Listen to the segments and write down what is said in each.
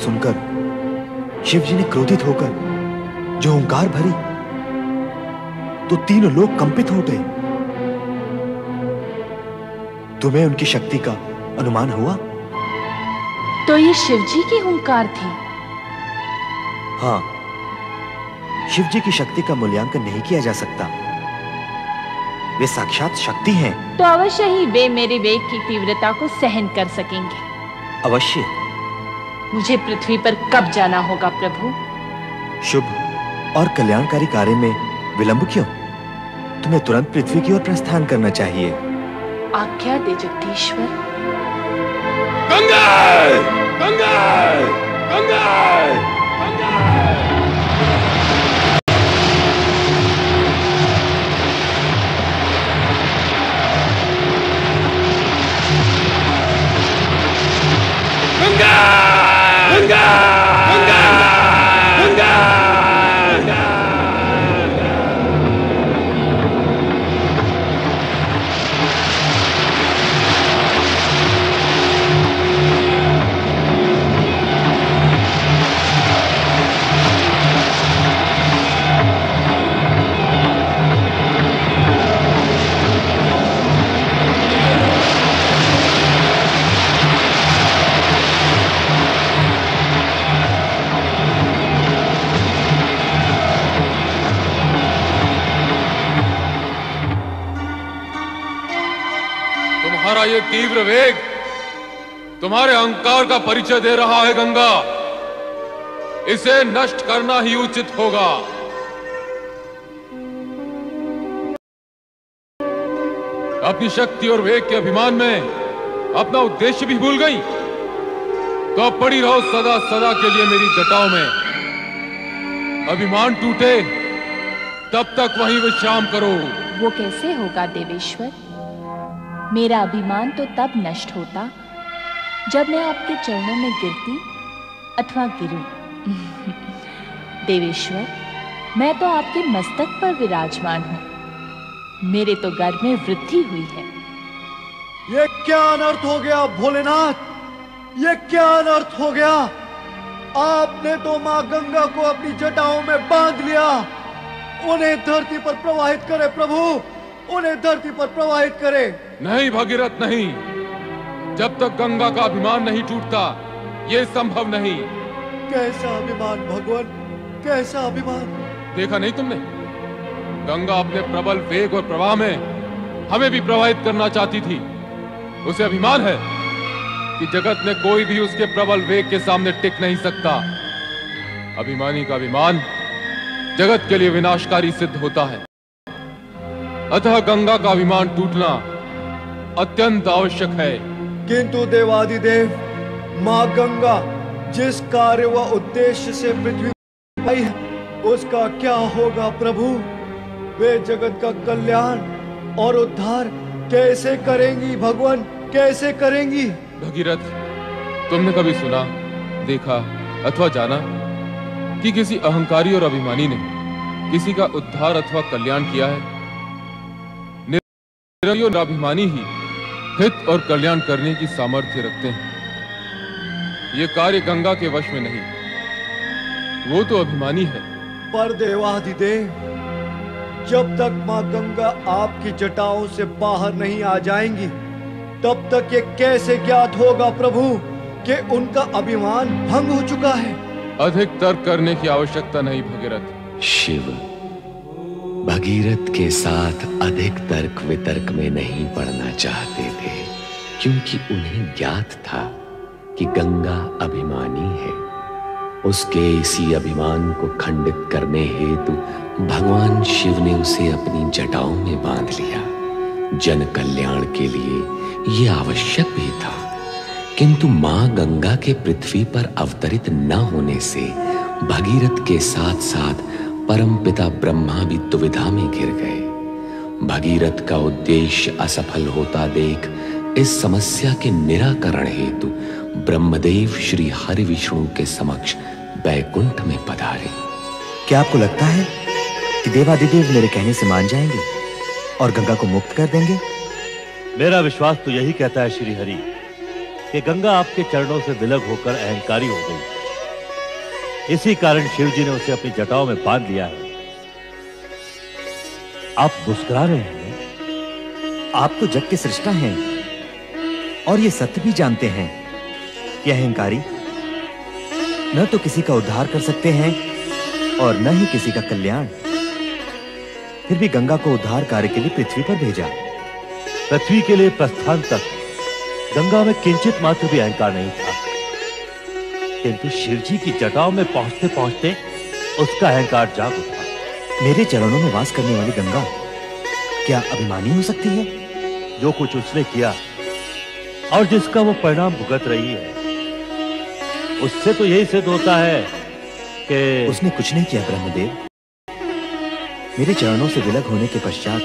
सुनकर शिव जी ने क्रोधित होकर जो हुंकार भरी तो तीनों लोग कंपित हो गए। तुम्हें उनकी शक्ति का अनुमान हुआ? तो ये शिव जी की हुंकार थी? हाँ, शिव जी की शक्ति का मूल्यांकन नहीं किया जा सकता। वे साक्षात शक्ति हैं। तो अवश्य ही वे मेरे वेग की तीव्रता को सहन कर सकेंगे। अवश्य। मुझे पृथ्वी पर कब जाना होगा प्रभु? शुभ और कल्याणकारी कार्य में विलंब क्यों? तुम्हें तुरंत पृथ्वी की ओर प्रस्थान करना चाहिए। आज्ञा दे जगदीश्वर। गंगा! गंगा! गंगा! गंगा! गंगा! गंगा! गंगा! तुम्हारा ये तीव्र वेग तुम्हारे अहंकार का परिचय दे रहा है गंगा। इसे नष्ट करना ही उचित होगा। अपनी शक्ति और वेग के अभिमान में अपना उद्देश्य भी भूल गई, तो अब पड़ी रहो सदा सदा के लिए मेरी जटाओं में। अभिमान टूटे तब तक वहीं विश्राम करो। वो कैसे होगा देवेश्वर? मेरा अभिमान तो तब नष्ट होता जब मैं आपके चरणों में गिरती अथवा गिरूं। देवेश्वर, मैं तो आपके मस्तक पर विराजमान हूं। मेरे तो गर्भ में वृद्धि हुई है। ये क्या अनर्थ हो गया भोलेनाथ? ये क्या अनर्थ हो गया? आपने तो मां गंगा को अपनी जटाओं में बांध लिया। उन्हें धरती पर प्रवाहित करे प्रभु, उन्हें धरती पर प्रवाहित करे। नहीं भगीरथ नहीं, जब तक गंगा का अभिमान नहीं टूटता यह संभव नहीं। कैसा अभिमान भगवान, कैसा अभिमान? देखा नहीं तुमने? गंगा अपने प्रबल वेग और प्रवाह में हमें भी प्रवाहित करना चाहती थी। उसे अभिमान है कि जगत में कोई भी उसके प्रबल वेग के सामने टिक नहीं सकता। अभिमानी का अभिमान जगत के लिए विनाशकारी सिद्ध होता है। अतः गंगा का अभिमान टूटना अत्यंत आवश्यक है। किंतु देवादिदेव, मां गंगा जिस कार्य व उद्देश्य से पृथ्वी पर आई है, उसका क्या होगा प्रभु? वे जगत का कल्याण और उद्धार कैसे करेंगी भगवान, कैसे करेंगी? भगीरथ, तुमने कभी सुना, देखा अथवा जाना कि किसी अहंकारी और अभिमानी ने किसी का उद्धार अथवा कल्याण किया है? निरंतर अभिमानी ही हित और कल्याण करने की सामर्थ्य रखते हैं। ये कार्य गंगा के वश में नहीं, वो तो अभिमानी है। पर देवाधिदेव, जब तक मां गंगा आपकी जटाओं से बाहर नहीं आ जाएंगी, तब तक ये कैसे ज्ञात होगा प्रभु कि उनका अभिमान भंग हो चुका है? अधिक तर्क करने की आवश्यकता नहीं भगीरथ। शिव भगीरथ के साथ अधिक तर्क वितर्क में नहीं पड़ना चाहते थे, क्योंकि उन्हें ज्ञात था कि गंगा अभिमानी है। उसके इसी अभिमान को खंडित करने हेतु भगवान शिव ने उसे अपनी जटाओं में बांध लिया। जन कल्याण के लिए यह आवश्यक भी था, किंतु मां गंगा के पृथ्वी पर अवतरित न होने से भगीरथ के साथ साथ परमपिता ब्रह्मा भी दुविधा में घिर गए। भगीरथ का उद्देश्य असफल होता देख इस समस्या के निराकरण हेतु ब्रह्मदेव श्री हरि विष्णु के समक्ष बैकुंठ में पधारे। क्या आपको लगता है कि देवादिदेव मेरे कहने से मान जाएंगे और गंगा को मुक्त कर देंगे? मेरा विश्वास तो यही कहता है श्री हरि कि गंगा आपके चरणों से विलग होकर अहंकारी हो गई इसी कारण शिव जी ने उसे अपनी जटाओं में बांध लिया है। आप मुस्कुरा रहे हैं। आप तो जग के सृष्टा हैं और ये सत्य भी जानते हैं कि अहंकारी न तो किसी का उद्धार कर सकते हैं और न ही किसी का कल्याण। फिर भी गंगा को उद्धार कार्य के लिए पृथ्वी पर भेजा। पृथ्वी के लिए प्रस्थान तक गंगा में किंचित मात्र भी अहंकार नहीं था, किंतु शिव जी की जटाओं में पहुंचते पहुंचते उसका अहंकार जाग उठा। मेरे चरणों में वास करने वाली गंगा क्या अभिमानी हो सकती है? जो कुछ उसने किया और जिसका वो परिणाम भुगत रही है, उससे तो यही सिद्ध होता है कि उसने कुछ नहीं किया ब्रह्मदेव। मेरे चरणों से विलग होने के पश्चात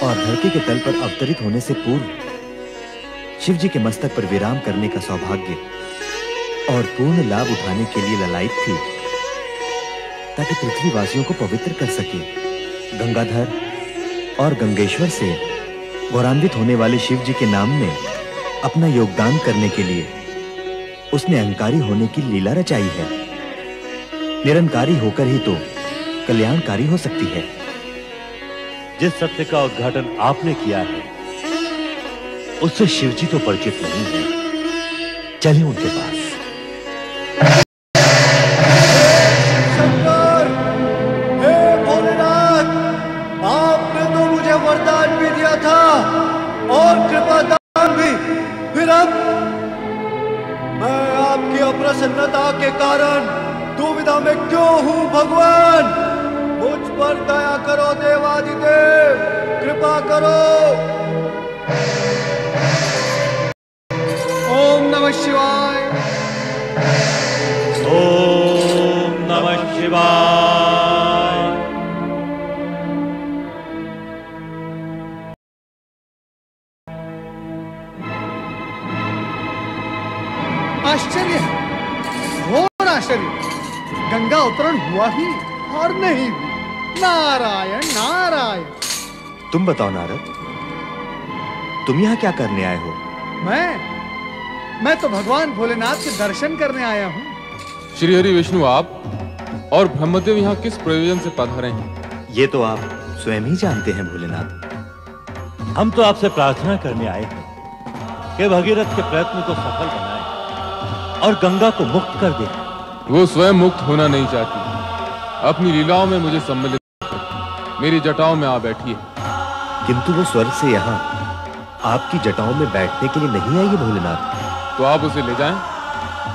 और धरती के तल पर अवतरित होने से पूर्व शिव जी के मस्तक पर विराम करने का सौभाग्य और पूर्ण लाभ उठाने के लिए ललायित थी, ताकि पृथ्वीवासियों को पवित्र कर सके। गंगाधर और गंगेश्वर से गौरवान्वित होने वाले शिव जी के नाम में अपना योगदान करने के लिए उसने अहंकारी होने की लीला रचाई है। निरंकारी होकर ही तो कल्याणकारी हो सकती है। जिस सत्य का उद्घाटन आपने किया है उससे शिवजी तो परिचित नहीं है। चलिए उनके पास। शंकर, हे भोलेनाथ, आपने तो मुझे वरदान भी दिया था और कृपा दान भी। फिर अब मैं आपकी अप्रसन्नता के कारण दुविधा में क्यों हूं भगवान? मुझ पर दया करो देवादिदेव, कृपा करो। ओम नमः शिवाय। ओम नमः शिवाय। आश्चर्य, घोर आश्चर्य। गंगा अवतरण हुआ ही और नहीं भी। नारायण नारायण। तुम बताओ नारद, तुम यहां क्या करने आए हो? मैं तो भगवान भोलेनाथ के दर्शन करने आया हूँ। श्री हरि विष्णु, आप और ब्रह्मदेव यहाँ किस प्रयोजन से पधारे हैं? ये तो आप स्वयं ही जानते हैं भोलेनाथ। हम तो आपसे प्रार्थना करने आए हैं कि भगीरथ के प्रयत्न को सफल बनाएं और गंगा को मुक्त कर दें। वो स्वयं मुक्त होना नहीं चाहती, अपनी लीलाओं में मुझे सम्मिलित कर मेरी जटाओं में आ बैठी है। किंतु वो स्वर्ग से यहाँ आपकी जटाओं में बैठने के लिए नहीं आई है भोलेनाथ। तो आप उसे ले जाएं,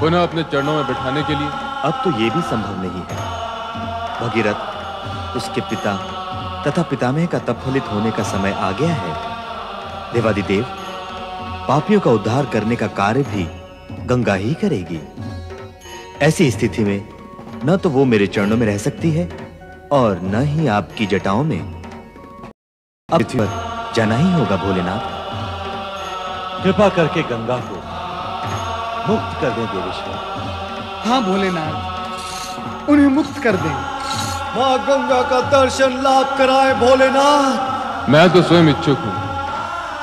पुनः अपने चरणों में बिठाने के लिए। अब तो ये भी संभव नहीं है। भगीरथ, उसके पिता तथा पितामह का तप फलित होने का समय आ गया है। देवादिदेव, पापियों का उद्धार करने का कार्य भी गंगा ही करेगी। ऐसी स्थिति में न तो वो मेरे चरणों में रह सकती है और न ही आपकी जटाओं में। अब पृथ्वी पर जाना ही होगा भोलेनाथ। कृपा करके गंगा को मुक्त कर दें देवेश्वर। हाँ भोलेनाथ, उन्हें मुक्त कर दें। माँ गंगा का दर्शन लाभ कराए भोलेनाथ। मैं तो स्वयं इच्छुक हूँ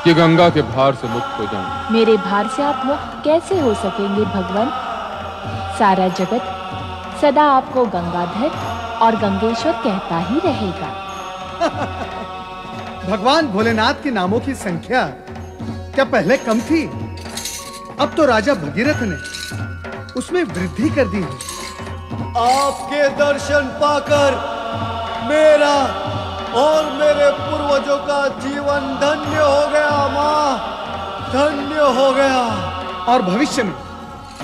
कि गंगा के भार से मुक्त हो जाऊं। मेरे भार से आप मुक्त कैसे हो सकेंगे भगवान? सारा जगत सदा आपको गंगाधर और गंगेश्वर कहता ही रहेगा। भगवान भोलेनाथ के नामों की संख्या क्या पहले कम थी? अब तो राजा भगीरथ ने उसमें वृद्धि कर दी है। आपके दर्शन पाकर मेरा और मेरे पूर्वजों का जीवन धन्य हो गया माँ, धन्य हो गया। और भविष्य में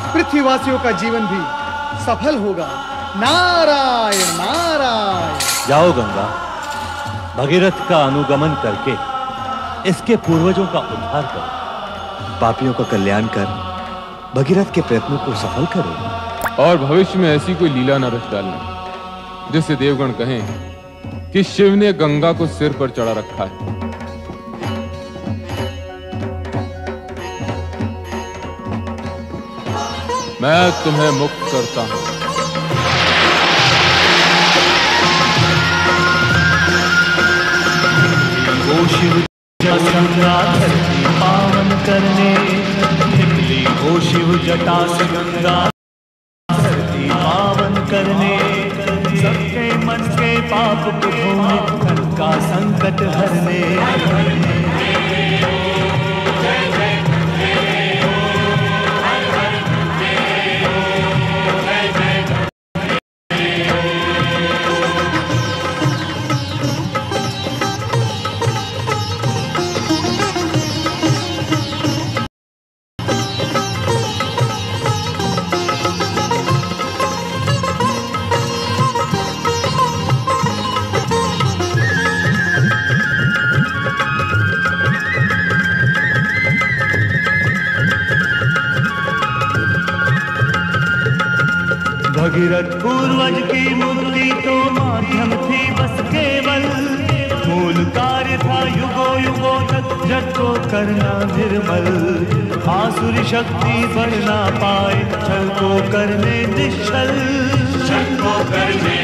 पृथ्वीवासियों का जीवन भी सफल होगा। नारायण नारायण। जाओ गंगा, भगीरथ का अनुगमन करके इसके पूर्वजों का उद्धार करो। पापियों का कल्याण कर भगीरथ के प्रयत्नों को सफल करो। और भविष्य में ऐसी कोई लीला न रच डालना जिससे देवगण कहें कि शिव ने गंगा को सिर पर चढ़ा रखा है। मैं तुम्हें मुक्त करता हूं। ओ शिव गंगा धरती पावन करने निकली, ओ शिव जटा से गंगा धरती पावन करने, सबके मन के पाप को धोने, धन का संकट हरने। भगीरथ पूर्वज की मुक्ति तो माध्यम थी बस केवल, मूल कार्य था युगों युगों तक जग को करना निर्मल। आसुरी शक्ति बढ़ ना पाए छल को करने निश्चल, छल को करने